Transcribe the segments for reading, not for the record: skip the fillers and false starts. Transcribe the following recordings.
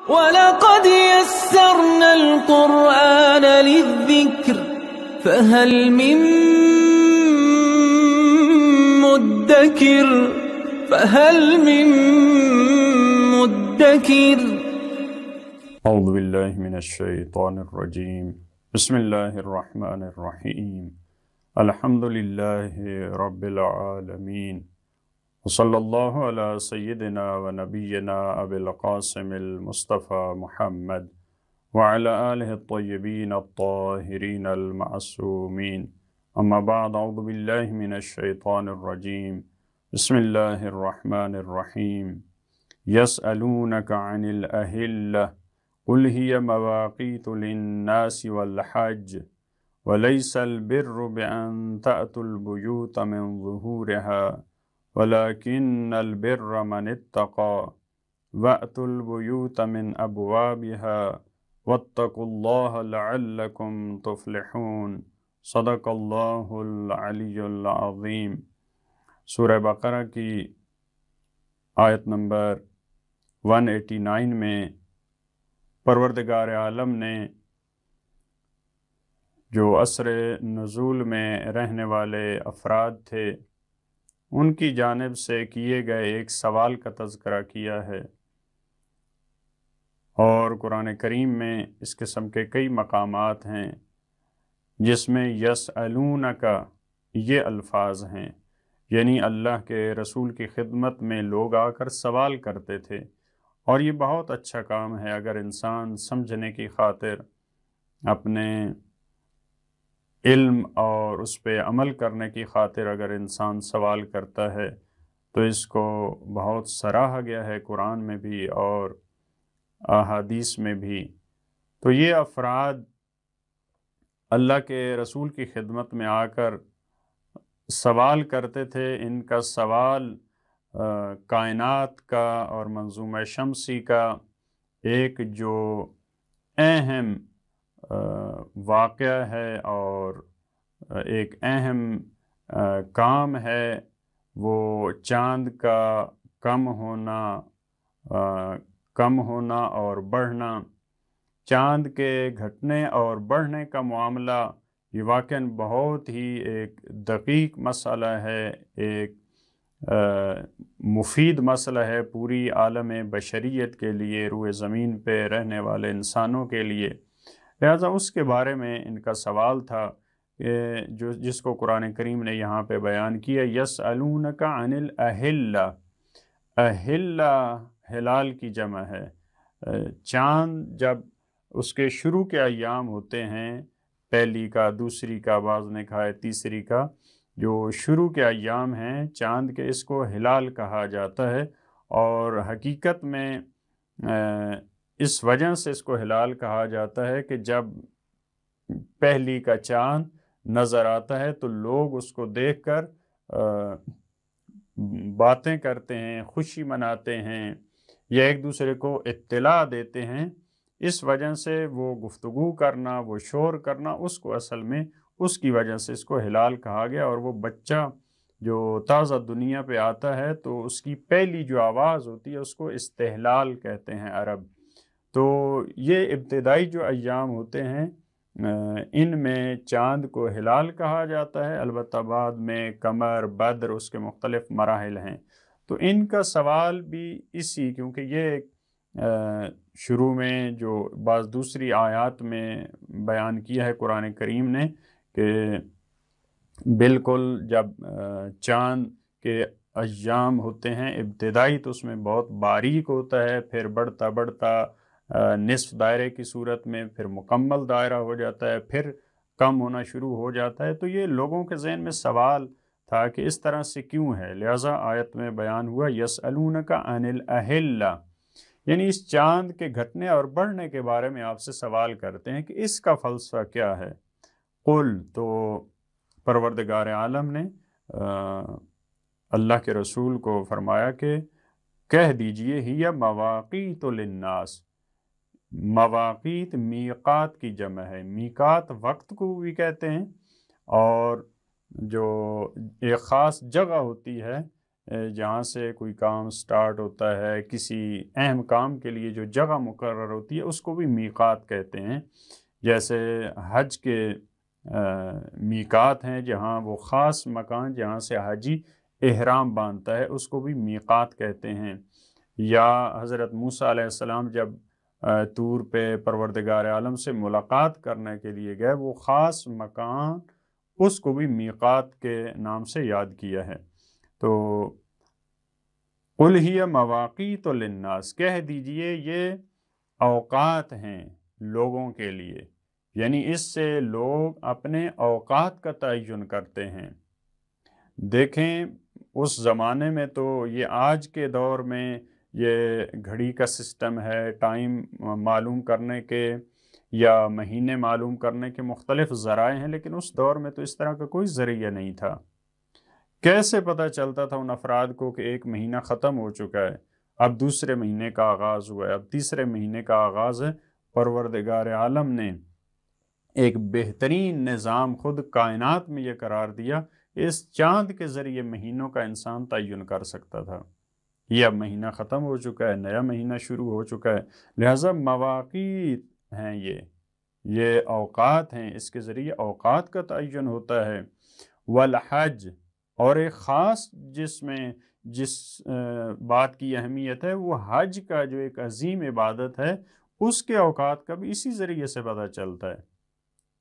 وَلَقَدْ يَسَّرْنَا الْقُرْآنَ لِلذِّكْرِ فَهَلْ مِن مُّدَّكِرٍ اعوذ باللہ من الشیطان الرجیم بسم اللہ الرحمن الرحیم الحمد للہ رب العالمین وصلی اللہ علی سیدنا و نبینا ابی القاسم المصطفى محمد وعلى آلہ الطیبین الطاہرین المعصومین اما بعد اعوذ باللہ من الشیطان الرجیم بسم اللہ الرحمن الرحیم یسألونک عن الأہلة قل هي مواقيت للناس والحج وليس البر بأن تأتوا البيوت من ظهورها ولكن البر من اتقى وأتوا البيوت من أبوابها واتقوا الله لعلكم تفلحون صدق اللہ العلی العظیم۔ سورہ بقرہ کی آیت نمبر 189 میں پروردگار عالم نے جو عصر نزول میں رہنے والے افراد تھے ان کی جانب سے کیے گئے ایک سوال کا تذکرہ کیا ہے، اور قرآن کریم میں اس قسم کے کئی مقامات ہیں جس میں یسألونک یہ الفاظ ہیں، یعنی اللہ کے رسول کی خدمت میں لوگ آ کر سوال کرتے تھے، اور یہ بہت اچھا کام ہے اگر انسان سمجھنے کی خاطر اپنے علم اور اس پہ عمل کرنے کی خاطر اگر انسان سوال کرتا ہے تو اس کو بہت سراہا گیا ہے قرآن میں بھی اور احادیث میں بھی۔ تو یہ افراد اللہ کے رسول کی خدمت میں آ کر سوال کرتے تھے، ان کا سوال کائنات کا اور منظومہ شمسی کا ایک جو اہم واقعہ ہے اور ایک اہم کام ہے، وہ چاند کا کم ہونا اور بڑھنا، چاند کے گھٹنے اور بڑھنے کا معاملہ یہ واقعاً بہت ہی ایک دقیق مسئلہ ہے، ایک مفید مسئلہ ہے پوری عالم بشریت کے لیے، روئے زمین پہ رہنے والے انسانوں کے لیے، لہذا اس کے بارے میں ان کا سوال تھا جس کو قرآن کریم نے یہاں پہ بیان کیا۔ یسألونک عن الأہلة، اہلہ ہلال کی جمع ہے۔ چاند جب اس کے شروع کے ایام ہوتے ہیں، پہلی کا، دوسری کا، بعض نے کہا ہے تیسری کا، جو شروع کے ایام ہیں چاند کے، اس کو ہلال کہا جاتا ہے، اور حقیقت میں اس وجہ سے اس کو ہلال کہا جاتا ہے کہ جب پہلی کا چاند نظر آتا ہے تو لوگ اس کو دیکھ کر باتیں کرتے ہیں، خوشی مناتے ہیں یا ایک دوسرے کو اطلاع دیتے ہیں، اس وجہ سے وہ گفتگو کرنا، وہ شور کرنا، اس کو اصل میں اس کی وجہ سے اس کو ہلال کہا گیا۔ اور وہ بچہ جو تازہ دنیا پہ آتا ہے تو اس کی پہلی جو آواز ہوتی ہے اس کو استحلال کہتے ہیں عرب۔ تو یہ ابتدائی جو ایام ہوتے ہیں ان میں چاند کو ہلال کہا جاتا ہے، البتہ بعد میں قمر، بدر، اس کے مختلف مراحل ہیں۔ تو ان کا سوال بھی اسی، کیونکہ یہ شروع میں جو بعض دوسری آیات میں بیان کیا ہے قرآن کریم نے کہ بالکل جب چاند کے ایام ہوتے ہیں ابتدائی تو اس میں بہت باریک ہوتا ہے، پھر بڑھتا بڑھتا نصف دائرے کی صورت میں پھر مکمل دائرہ ہو جاتا ہے، پھر کم ہونا شروع ہو جاتا ہے۔ تو یہ لوگوں کے ذہن میں سوال تھا کہ اس طرح سے کیوں ہے، لہٰذا آیت میں بیان ہوا یسألونک عن الأہلة، یعنی اس چاند کے گھٹنے اور بڑھنے کے بارے میں آپ سے سوال کرتے ہیں کہ اس کا فلسفہ کیا ہے۔ قل، تو پروردگار عالم نے اللہ کے رسول کو فرمایا کہ کہہ دیجئے ہی مواقیت للناس، مواقیت میقات کی جمع ہے، میقات وقت کو بھی کہتے ہیں، اور جو ایک خاص جگہ ہوتی ہے جہاں سے کوئی کام سٹارٹ ہوتا ہے، کسی اہم کام کے لیے جو جگہ مقرر ہوتی ہے اس کو بھی میقات کہتے ہیں۔ جیسے حج کے میقات ہیں، جہاں وہ خاص مکان جہاں سے حاجی احرام باندھتا ہے اس کو بھی میقات کہتے ہیں۔ یا حضرت موسیٰ علیہ السلام جب طور پہ پروردگار عالم سے ملاقات کرنے کے لیے گئے، وہ خاص مکان اس کو بھی میقات کے نام سے یاد کیا ہے۔ تو قُلْ هِيَ مَوَاقِيتُ لِلنَّاسِ، کہہ دیجئے یہ اوقات ہیں لوگوں کے لیے، یعنی اس سے لوگ اپنے اوقات کا تعین کرتے ہیں۔ دیکھیں اس زمانے میں تو یہ آج کے دور میں یہ گھڑی کا سسٹم ہے، ٹائم معلوم کرنے کے یا مہینے معلوم کرنے کے مختلف ذرائع ہیں، لیکن اس دور میں تو اس طرح کا کوئی ذریعہ نہیں تھا۔ کیسے پتہ چلتا تھا ان افراد کو کہ ایک مہینہ ختم ہو چکا ہے، اب دوسرے مہینے کا آغاز ہوا ہے، اب تیسرے مہینے کا آغاز ہے؟ پروردگار عالم نے ایک بہترین نظام خود کائنات میں یہ قرار دیا، اس چاند کے ذریعے مہینوں کا انسان تعین کر سکتا تھا۔ یہ اب مہینہ ختم ہو چکا ہے، نیا مہینہ شروع ہو چکا ہے، لہٰذا مواقیت ہیں یہ اوقات ہیں، اس کے ذریعے اوقات کا تعین ہوتا ہے۔ والحج، اور ایک خاص جس بات کی اہمیت ہے وہ حج کا جو ایک عظیم عبادت ہے، اس کے اوقات کا بھی اسی ذریعے سے پتہ چلتا ہے۔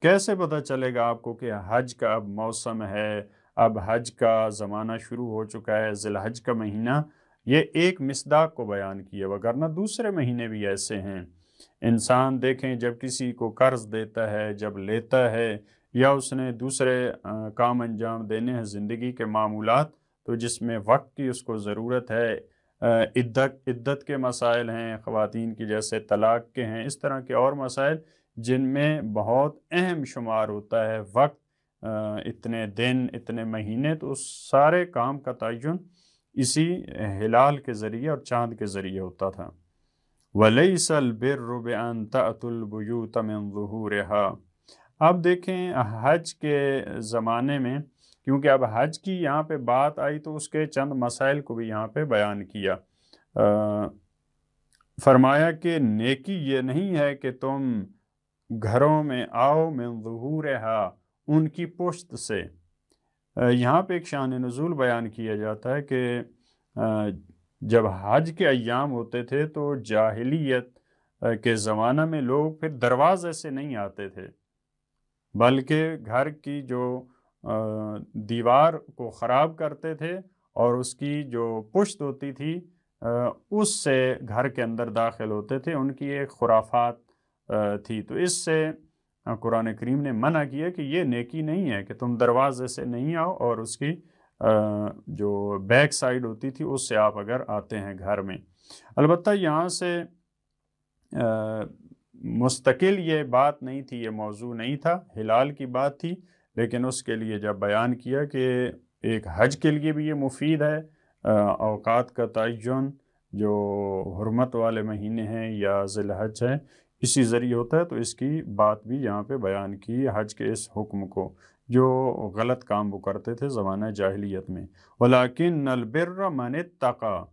کیسے پتہ چلے گا آپ کو کہ حج کا اب موسم ہے، اب حج کا زمانہ شروع ہو چکا ہے، ذی الحج کا مہینہ؟ یہ ایک مصداق کو بیان کیا، وگرنہ دوسرے مہینے بھی ایسے ہیں۔ انسان دیکھیں جب کسی کو قرض دیتا ہے، جب لیتا ہے، یا اس نے دوسرے کام انجام دینے ہیں زندگی کے معمولات، تو جس میں وقت کی اس کو ضرورت ہے، عدت کے مسائل ہیں خواتین کی، جیسے طلاق کے ہیں، اس طرح کے اور مسائل جن میں بہت اہم شمار ہوتا ہے وقت، اتنے دن، اتنے مہینے، تو اس سارے کام کا تعین اسی ہلال کے ذریعے اور چاند کے ذریعے ہوتا تھا۔ وَلَيْسَ الْبِرُّ بِأَن تَأْتُوا الْبُيُوتَ مِن ظُهُورِهَا۔ اب دیکھیں حج کے زمانے میں، کیونکہ اب حج کی یہاں پہ بات آئی تو اس کے چند مسائل کو بھی یہاں پہ بیان کیا۔ فرمایا کہ نیکی یہ نہیں ہے کہ تم گھروں میں آؤ من ظہورہا، ان کی پشت سے۔ یہاں پہ ایک شان نزول بیان کیا جاتا ہے کہ جب حج کے ایام ہوتے تھے تو جاہلیت کے زمانہ میں لوگ پھر دروازے سے نہیں آتے تھے، بلکہ گھر کی جو دیوار کو خراب کرتے تھے اور اس کی جو پشت ہوتی تھی اس سے گھر کے اندر داخل ہوتے تھے۔ ان کی ایک خرافات تھی، تو اس سے قرآن کریم نے منع کیا کہ یہ نیکی نہیں ہے کہ تم دروازے سے نہیں آؤ، اور اس کی جو بیک سائیڈ ہوتی تھی اس سے آپ اگر آتے ہیں گھر میں۔ البتہ یہاں سے مستقل یہ بات نہیں تھی، یہ موضوع نہیں تھا، ہلال کی بات تھی، لیکن اس کے لیے جب بیان کیا کہ ایک حج کے لیے بھی یہ مفید ہے، اوقات کا تعین جو حرمت والے مہینے ہیں یا ذی الحج ہے اسی ذریعے ہوتا ہے، تو اس کی بات بھی یہاں پہ بیان کی حج کے اس حکم کو، جو غلط کام وہ کرتے تھے زمانہ جاہلیت میں۔ وَلَكِنَّ الْبِرَّ مَنِ اتَّقَى،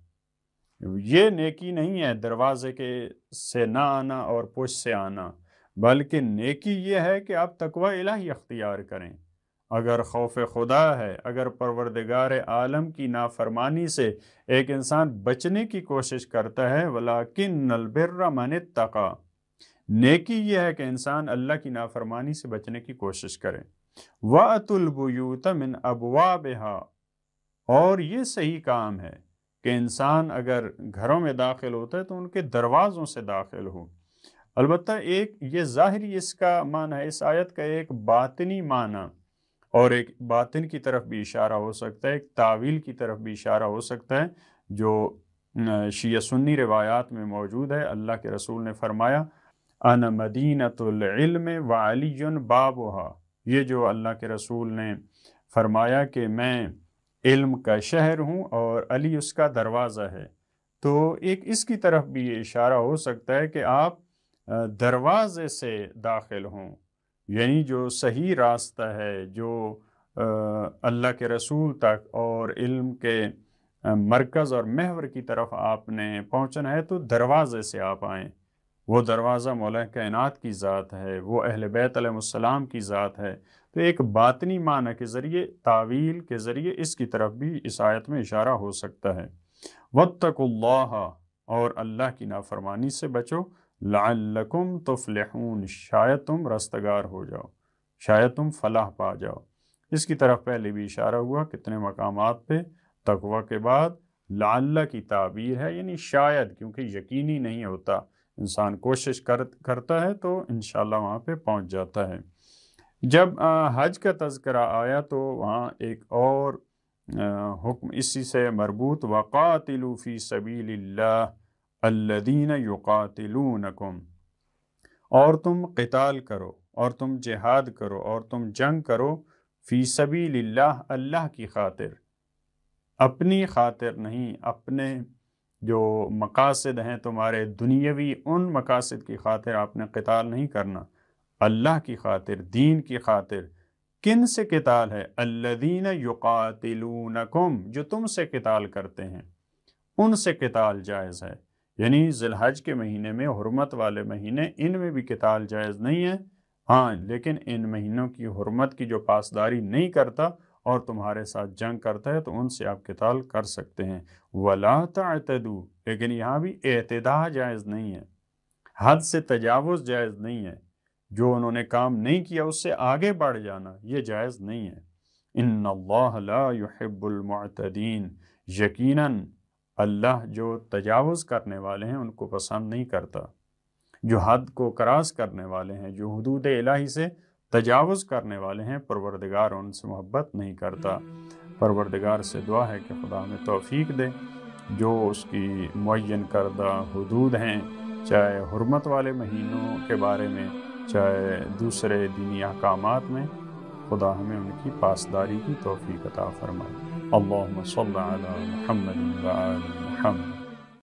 یہ نیکی نہیں ہے دروازے کے سے نہ آنا اور پشت سے آنا، بلکہ نیکی یہ ہے کہ آپ تقوی الہی اختیار کریں۔ اگر خوف خدا ہے، اگر پروردگار عالم کی نافرمانی سے ایک انسان بچنے کی کوشش کرتا ہے، وَلَكِنَّ الْبِرَّ مَنِ اتَّقَى، نیکی یہ ہے کہ انسان اللہ کی نافرمانی سے بچنے کی کوشش کرے۔ وَأْتُوا الْبُيُوتَ مِنْ أَبْوَابِهَا، اور یہ صحیح کام ہے کہ انسان اگر گھروں میں داخل ہوتا ہے تو ان کے دروازوں سے داخل ہو۔ البتہ ایک یہ ظاہری اس کا معنی ہے، اس آیت کا ایک باطنی معنی اور ایک باطن کی طرف بھی اشارہ ہو سکتا ہے، ایک تعویل کی طرف بھی اشارہ ہو سکتا ہے جو شیعہ سنی روایات میں موجود ہے۔ اللہ کے رسول نے فرمایا انا مدینۃ العلم وعلی بابها، یہ جو اللہ کے رسول نے فرمایا کہ میں علم کا شہر ہوں اور علی اس کا دروازہ ہے، تو ایک اس کی طرف بھی یہ اشارہ ہو سکتا ہے کہ آپ دروازے سے داخل ہوں، یعنی جو صحیح راستہ ہے، جو اللہ کے رسول تک اور علم کے مرکز اور محور کی طرف آپ نے پہنچنا ہے تو دروازے سے آپ آئیں۔ وہ دروازہ مولا کائنات کی ذات ہے، وہ اہل بیت علیہ السلام کی ذات ہے۔ تو ایک باطنی معنی کے ذریعے، تعویل کے ذریعے اس کی طرف بھی اس آیت میں اشارہ ہو سکتا ہے۔ واتقوا اللہ، اور اللہ کی نافرمانی سے بچو، لعلکم تفلحون، شاید تم رستگار ہو جاؤ، شاید تم فلاح پا جاؤ۔ اس کی طرف پہلے بھی اشارہ ہوا کتنے مقامات پہ۔ تقوی کے بعد لعل کی تعبیر ہے، یعنی شاید، کیونکہ یقینی نہیں ہوتا، انسان کوشش کرتا ہے تو انشاءاللہ وہاں پہ پہنچ جاتا ہے۔ جب حج کا تذکرہ آیا تو وہاں ایک اور حکم اسی سے مربوط، وَقَاتِلُوا فِي سَبِيلِ اللَّهِ الَّذِينَ يُقَاتِلُونَكُمْ، اور تم قتال کرو، اور تم جہاد کرو، اور تم جنگ کرو، فی سبیل اللہ، اللہ کی خاطر، اپنی خاطر نہیں، اپنے جو مقاصد ہیں تمہارے دنیاوی، ان مقاصد کی خاطر آپ نے قتال نہیں کرنا، اللہ کی خاطر، دین کی خاطر۔ کن سے قتال ہے؟ الذین یقاتلونکم، جو تم سے قتال کرتے ہیں، ان سے قتال جائز ہے۔ یعنی ذی الحج کے مہینے میں، حرمت والے مہینے، ان میں بھی قتال جائز نہیں ہے، ہاں، لیکن ان مہینوں کی حرمت کی جو پاسداری نہیں کرتا اور تمہارے ساتھ جنگ کرتا ہے تو ان سے آپ قتال کر سکتے ہیں۔ وَلَا تَعْتَدُوا، لیکن یہاں بھی اعتداء جائز نہیں ہے، حد سے تجاوز جائز نہیں ہے، جو انہوں نے کام نہیں کیا اس سے آگے بڑھ جانا، یہ جائز نہیں ہے۔ ان اللہ لا يحب المعتدین، یقیناً اللہ جو تجاوز کرنے والے ہیں ان کو پسند نہیں کرتا، جو حد کو کراس کرنے والے ہیں، جو حدود الہی سے تجاوز کرنے والے ہیں، پروردگار ان سے محبت نہیں کرتا۔ پروردگار سے دعا ہے کہ خدا ہمیں توفیق دے، جو اس کی معین کردہ حدود ہیں، چاہے حرمت والے مہینوں کے بارے میں، چاہے دوسرے دینی احکامات میں، خدا ہمیں ان کی پاسداری کی توفیق عطا فرمائے۔ اللہم صل علی محمد و آل محمد۔